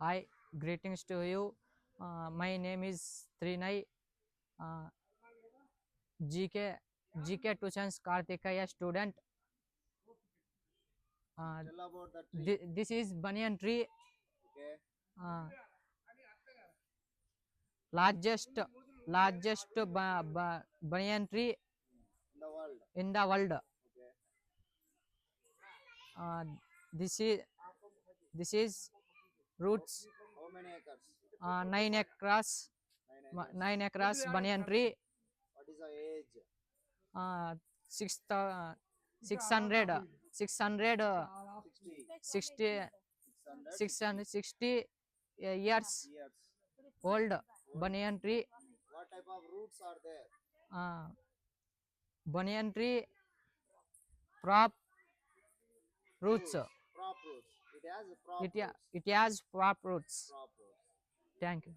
Hi, greetings to you. My name is Trinay. Uh, GK Tushans Karthikaya student. Uh, Tell about the tree. this is banyan tree, Okay. uh, largest banyan tree In the world. in the world. Okay. Uh, this is this is roots How many acres? 9 acres 9 acres. 9 acres banyan tree. What is the age? Uh, six, 600 600 60. 60 660 660 years years. old Old. banyan tree. What type of roots are there? uh, Banyan tree prop roots. Roots. Prop roots. It has a prop roots. It has prop roots. Prop roots. Thank you.